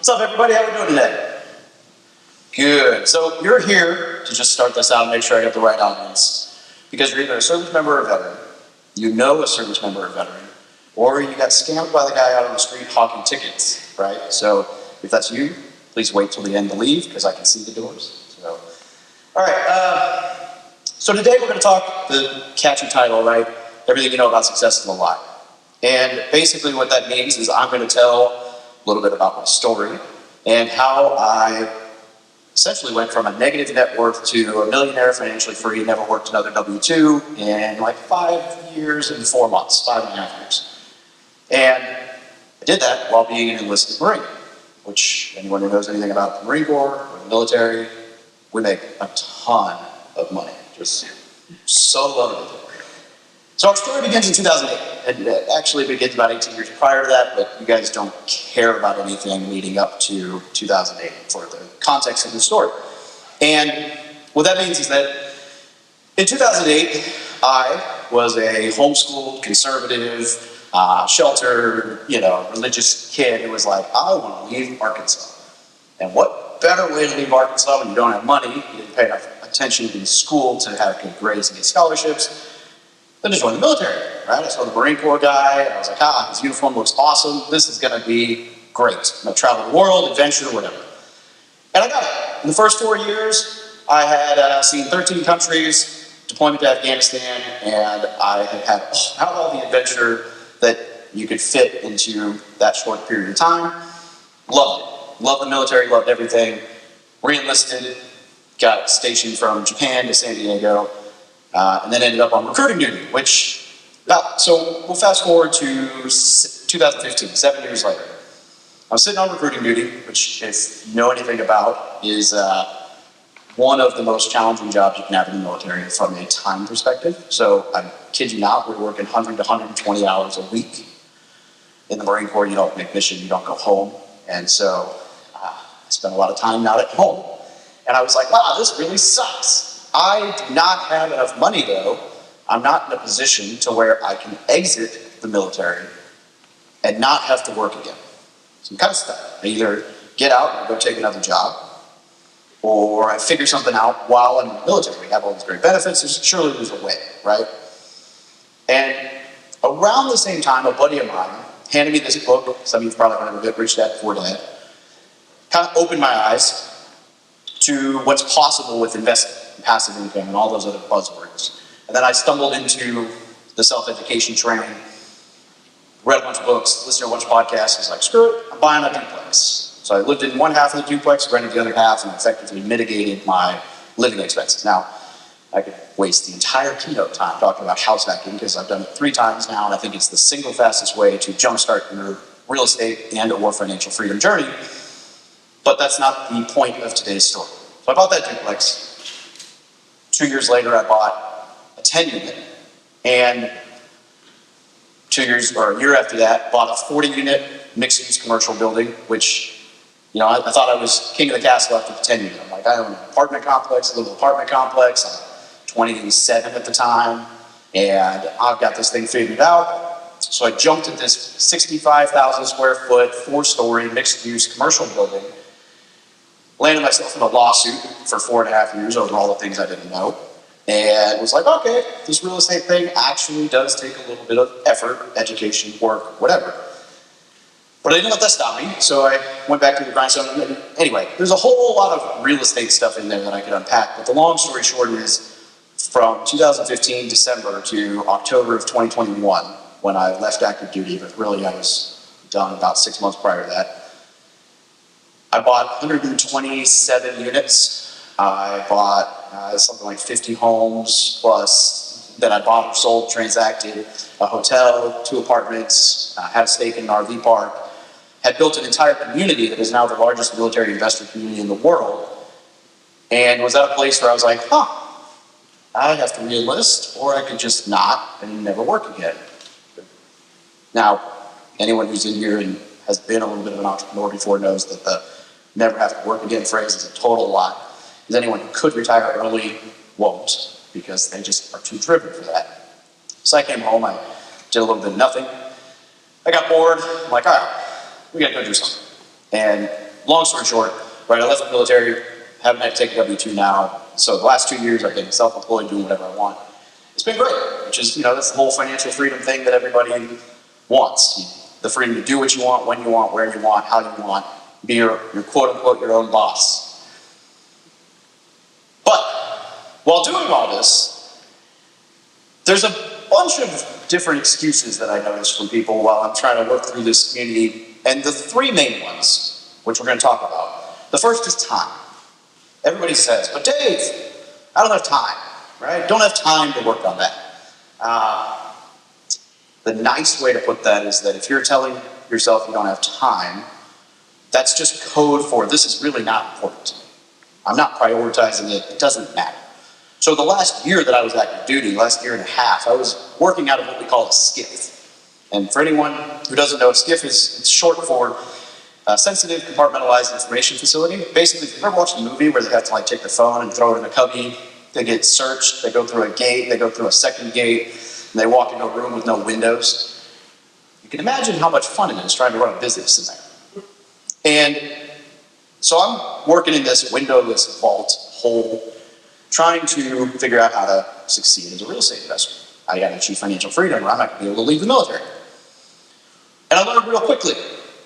What's up, everybody? How are we doing today? Good. So you're here to just start this out and make sure I got the right audience. Because you're either a service member or a veteran, you know a service member or a veteran, or you got scammed by the guy out on the street hawking tickets, right? So if that's you, please wait till the end to leave, because I can see the doors. So, all right. So today we're going to talk, the catchy title, right? Everything you know about success is a lie. And basically what that means is I'm going to tell a little bit about my story and how I essentially went from a negative net worth to a millionaire, financially free, never worked another W-2 in like 5 years and 4 months, 5.5 years. And I did that while being an enlisted Marine, which anyone who knows anything about the Marine Corps or the military, we make a ton of money, just so loaded. So our story begins in 2008, and it actually begins about 18 years prior to that, but you guys don't care about anything leading up to 2008 for the context of the story. And what that means is that in 2008, I was a homeschooled, conservative, sheltered, religious kid who was like, I want to leave Arkansas. And what better way to leave Arkansas when you don't have money, you didn't pay enough attention in school to have good grades and get scholarships, then to join the military, right? I saw the Marine Corps guy, and I was like, his uniform looks awesome. This is going to be great. I'm going to travel the world, adventure, whatever. And I got it. In the first 4 years, I had seen 13 countries, deployment to Afghanistan, and I had had all the adventure that you could fit into that short period of time. Loved it. Loved the military, loved everything. Re-enlisted, got stationed from Japan to San Diego, and then ended up on recruiting duty, so we'll fast forward to 2015, 7 years later. I was sitting on recruiting duty, which, if you know anything about, is one of the most challenging jobs you can have in the military from a time perspective. So I kid you not, we're working 100 to 120 hours a week. In the Marine Corps, you don't make mission, you don't go home. And so I spent a lot of time not at home. And I was like, wow, this really sucks. I do not have enough money, though. I'm not in a position to where I can exit the military and not have to work again. So I'm kind of stuck. I either get out and go take another job, or I figure something out while I'm in the military. We have all these great benefits. Surely there's a way, right? And around the same time, a buddy of mine handed me this book. Some of you've probably heard of it, Rich Dad Poor Dad. Kind of opened my eyes to what's possible with investing, passive income, and all those other buzzwords. And then I stumbled into the self-education training, read a bunch of books, listened to a bunch of podcasts. I was like, screw it, I'm buying a duplex. So I lived in one half of the duplex, rented the other half, and effectively mitigated my living expenses. Now, I could waste the entire Keynote time talking about house hacking, because I've done it 3 times now, and I think it's the single fastest way to jumpstart your real estate and or financial freedom journey. But that's not the point of today's story. So I bought that duplex. 2 years later, I bought a 10-unit, and a year after that, bought a 40-unit mixed-use commercial building, which, I thought I was king of the castle after the 10-unit. I'm like, I own an apartment complex, a little apartment complex. I'm 27 at the time, and I've got this thing figured out. So I jumped at this 65,000 square foot, 4-story mixed-use commercial building, landed myself in a lawsuit for 4.5 years over all the things I didn't know, and was like, okay, this real estate thing actually does take a little bit of effort, education, work, whatever. But I didn't let that stop me, so I went back to the grindstone. Anyway, there's a whole lot of real estate stuff in there that I could unpack, but the long story short is, from 2015 December to October of 2021, when I left active duty, but really I was done about 6 months prior to that, I bought 127 units. I bought something like 50 homes, plus then I bought or sold, transacted a hotel, 2 apartments, had a stake in an RV park, had built an entire community that is now the largest military investor community in the world, and was at a place where I was like, I have to re-enlist, or I could just not and never work again. Now, anyone who's in here and has been a little bit of an entrepreneur before knows that the never have to work again phrase is a total lie. Because anyone who could retire early won't, because they just are too driven for that. So I came home, I did a little bit of nothing. I got bored, I'm like, all right, we gotta go do something. And long story short, right, I left the military, haven't had to take a W-2 now. So the last 2 years I've been self-employed, doing whatever I want. It's been great, which is, that's the whole financial freedom thing that everybody wants. The freedom to do what you want, when you want, where you want, how you want, be your quote-unquote your own boss. But while doing all this, there's a bunch of different excuses that I notice from people while I'm trying to work through this community, and the three main ones, which we're going to talk about. The first is time. Everybody says, but Dave, I don't have time, right? Don't have time to work on that. The nice way to put that is that if you're telling yourself you don't have time, that's just code for this is really not important. I'm not prioritizing it, it doesn't matter. So the last year that I was active duty, last year and a half, I was working out of what we call a SCIF. And for anyone who doesn't know, a SCIF it's short for Sensitive Compartmentalized Information Facility. Basically, if you've ever watched a movie where they have to take their phone and throw it in a cubby, they get searched, they go through a gate, they go through a second gate, and they walk into a room with no windows. You can imagine how much fun it is trying to run a business in there. And so I'm working in this windowless vault hole, trying to figure out how to succeed as a real estate investor. I got to achieve financial freedom, or I'm not going to be able to leave the military. And I learned real quickly,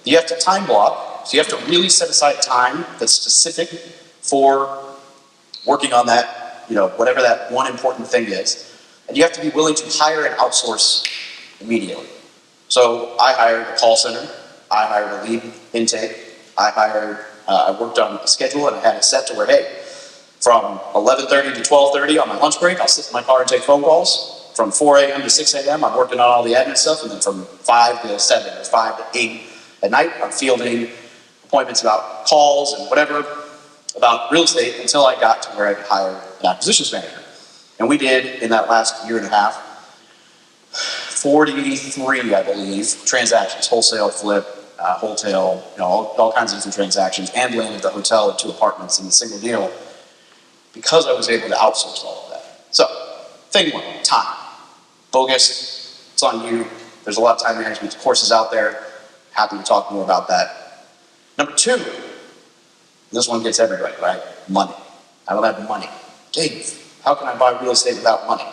you have to time block, so you have to really set aside time that's specific for working on that, whatever that one important thing is. And you have to be willing to hire and outsource immediately. So I hired a call center, I hired a lead intake, I worked on a schedule and I had it set to where, hey, from 11:30 to 12:30 on my lunch break, I'll sit in my car and take phone calls. From 4 a.m. to 6 a.m., I'm working on all the admin stuff, and then from 5 to 7 or 5 to 8 at night, I'm fielding appointments about calls and whatever about real estate until I got to where I could hire an acquisitions manager. And we did, in that last year and a half, 43, I believe, transactions, wholesale, flip, wholesale, all kinds of different transactions, and landed the hotel and 2 apartments in a single deal because I was able to outsource all of that. So, thing one, time. Bogus, it's on you. There's a lot of time management courses out there. Happy to talk more about that. Number 2, this one gets everybody, right? Money. I don't have money. Dave, how can I buy real estate without money?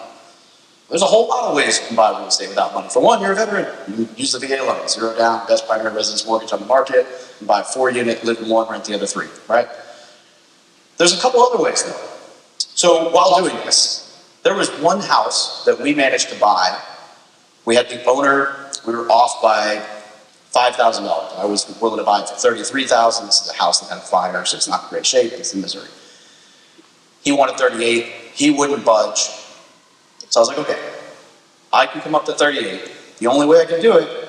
There's a whole lot of ways you can buy real estate without money. For one, you're a veteran. You use the VA loan, 0 down, best primary residence mortgage on the market, and buy a 4-unit, live in one, rent the other 3, right? There's a couple other ways though. So while doing this, there was one house that we managed to buy. We had the owner, we were off by $5,000. I was willing to buy it for $33,000. This is a house that had a fire, so it's not in great shape, it's in Missouri. He wanted 38, he wouldn't budge. So I was like, okay, I can come up to 38. The only way I can do it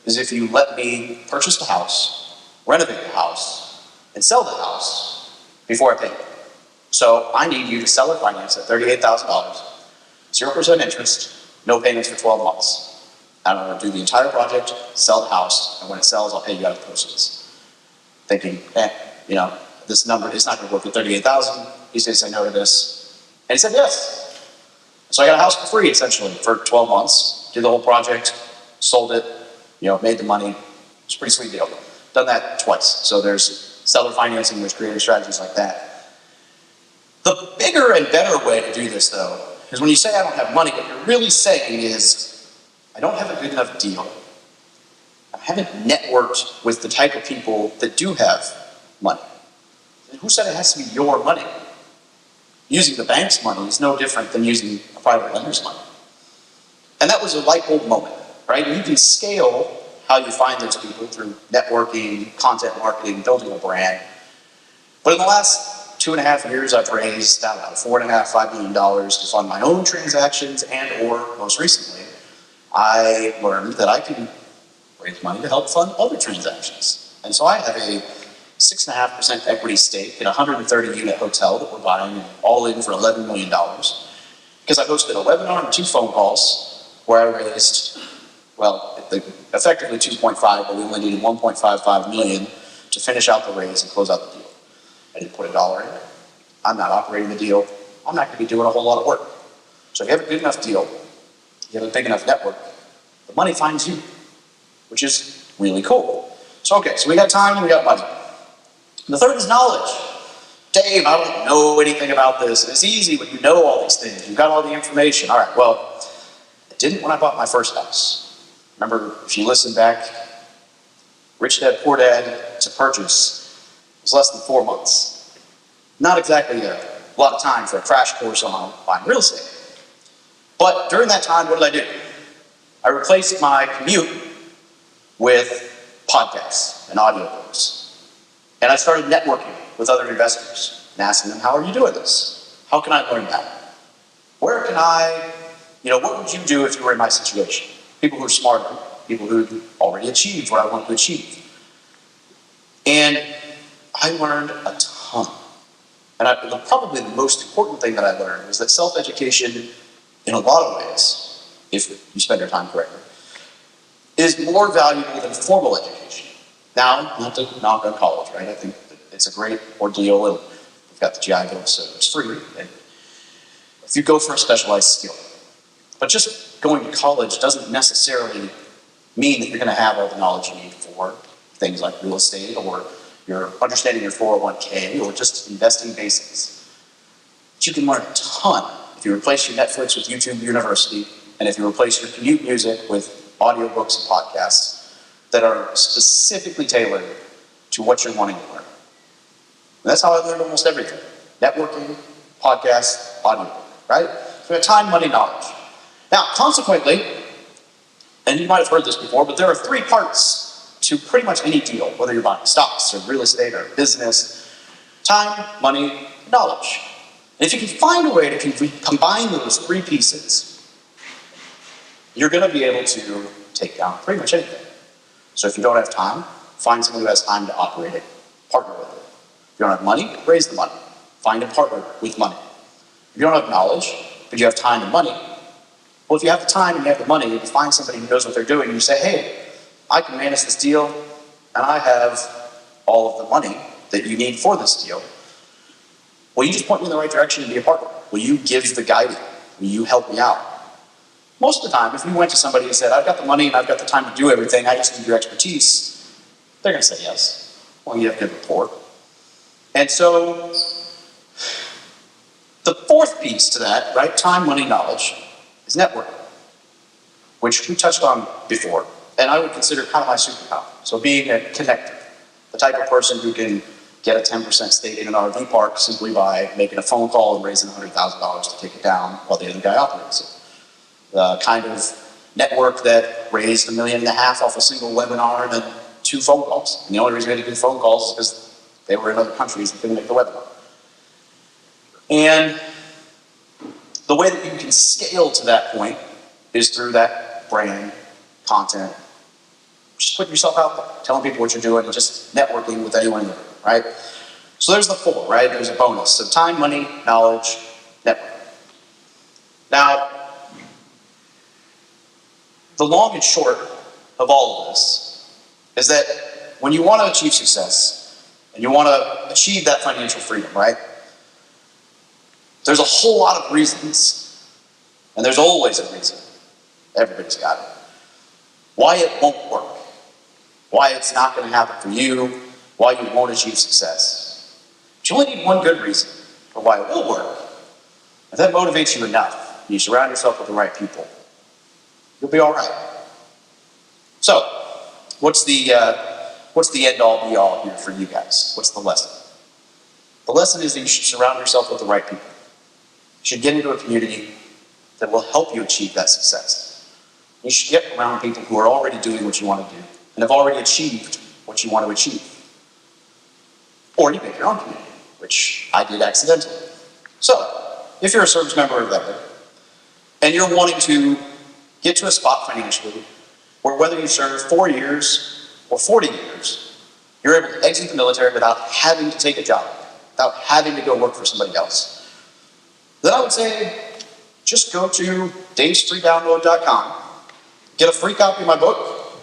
is if you let me purchase the house, renovate the house, and sell the house before I pay you. So I need you to sell it finance at $38,000, 0% interest, no payments for 12 months. I'm going to do the entire project, sell the house, and when it sells, I'll pay you out of the proceeds. Thinking, this number is not going to work at $38,000. He's going to say no to this. And he said yes. So I got a house for free, essentially, for 12 months. Did the whole project, sold it, made the money. It's a pretty sweet deal. Done that twice. So there's seller financing, there's creative strategies like that. The bigger and better way to do this, though, is when you say I don't have money, what you're really saying is I don't have a good enough deal. I haven't networked with the type of people that do have money. And who said it has to be your money? Using the bank's money is no different than using a private lender's money. And that was a light bulb moment, right? You can scale how you find those people through networking, content marketing, building a brand. But in the last 2.5 years, I've raised about $4.5–5 million to fund my own transactions, and or most recently, I learned that I can raise money to help fund other transactions. And so I have a 6.5% equity stake in a 130-unit hotel that we're buying, all in for $11 million. Because I hosted a webinar and 2 phone calls where I raised, effectively 2.5, but we only needed 1.55 million to finish out the raise and close out the deal. I didn't put $1 in it. I'm not operating the deal. I'm not going to be doing a whole lot of work. So if you have a good enough deal, you have a big enough network, the money finds you, which is really cool. So we got time and we got money. The third is knowledge. Dave, I don't know anything about this. And it's easy when you know all these things. You've got all the information. All right, well, I didn't when I bought my first house. Remember, if you listen back, Rich Dad, Poor Dad to purchase was less than 4 months. Not exactly a lot of time for a crash course on buying real estate. But during that time, what did I do? I replaced my commute with podcasts and audiobooks. And I started networking with other investors and asking them, how are you doing this? How can I learn that? Where can I, what would you do if you were in my situation? People who are smarter, people who already achieved what I wanted to achieve. And I learned a ton. And probably the most important thing that I learned was that self-education, in a lot of ways, if you spend your time correctly, is more valuable than formal education. Now, not to knock on college, right? I think it's a great ordeal, and we've got the GI Bill, so it's free. And if you go for a specialized skill. But just going to college doesn't necessarily mean that you're going to have all the knowledge you need for things like real estate, or your understanding your 401k, or just investing basics. But you can learn a ton if you replace your Netflix with YouTube University, and if you replace your commute music with audiobooks and podcasts that are specifically tailored to what you're wanting to learn. And that's how I learned almost everything. Networking, podcasts, audiobook, right? So we have time, money, knowledge. Now, consequently, and you might have heard this before, but there are 3 parts to pretty much any deal, whether you're buying stocks or real estate or business: time, money, knowledge. And if you can find a way to combine those 3 pieces, you're going to be able to take down pretty much anything. So if you don't have time, find someone who has time to operate it, partner with it. If you don't have money, raise the money. Find a partner with money. If you don't have knowledge, but you have time and money, well, if you have the time and you have the money, you can find somebody who knows what they're doing, and you say, hey, I can manage this deal, and I have all of the money that you need for this deal. Will you just point me in the right direction and be a partner? Will you give the guiding? Will you help me out? Most of the time, if we went to somebody and said, I've got the money and I've got the time to do everything, I just need your expertise, they're going to say yes. Well, you have good rapport. And so, the 4th piece to that, right, time, money, knowledge, is networking, which we touched on before, and I would consider kind of my superpower. So being a connector, the type of person who can get a 10% stake in an RV park simply by making a phone call and raising $100,000 to take it down while the other guy operates it. The kind of network that raised $1.5 million off a single webinar and then 2 phone calls. And the only reason we had to do phone calls is because they were in other countries and couldn't make the webinar. And the way that you can scale to that point is through that brand, content. Just putting yourself out there, telling people what you're doing, and just networking with anyone in the room, right? So there's the 4, right? There's a bonus. So time, money, knowledge, network. Now, the long and short of all of this is that when you want to achieve success and you want to achieve that financial freedom, right? There's a whole lot of reasons, and there's always a reason, everybody's got it, why it won't work, why it's not going to happen for you, why you won't achieve success. But you only need one good reason for why it will work. If that motivates you enough, and you surround yourself with the right people, you'll be all right. So, what's the end-all, be-all here for you guys? What's the lesson? The lesson is that you should surround yourself with the right people. You should get into a community that will help you achieve that success. You should get around people who are already doing what you want to do and have already achieved what you want to achieve. Or you make your own community, which I did accidentally. So, if you're a service member or veteran, and you're wanting to get to a spot financially where whether you serve 4 years or 40 years, you're able to exit the military without having to take a job, without having to go work for somebody else, then I would say just go to davesfreedownload.com, get a free copy of my book,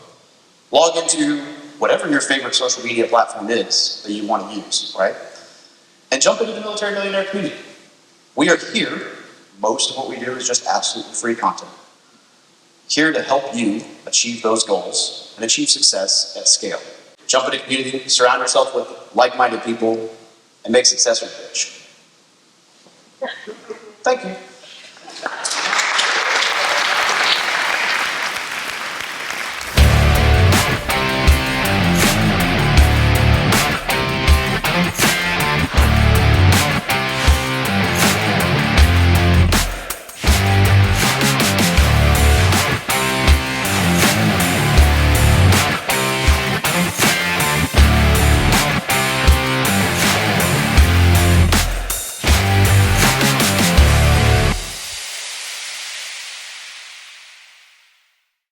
log into whatever your favorite social media platform is that you want to use, right? And jump into the Military Millionaire community. We are here. Most of what we do is just absolutely free content. Here to help you achieve those goals and achieve success at scale. jump into community, surround yourself with like-minded people, and make success your pitch. Thank you.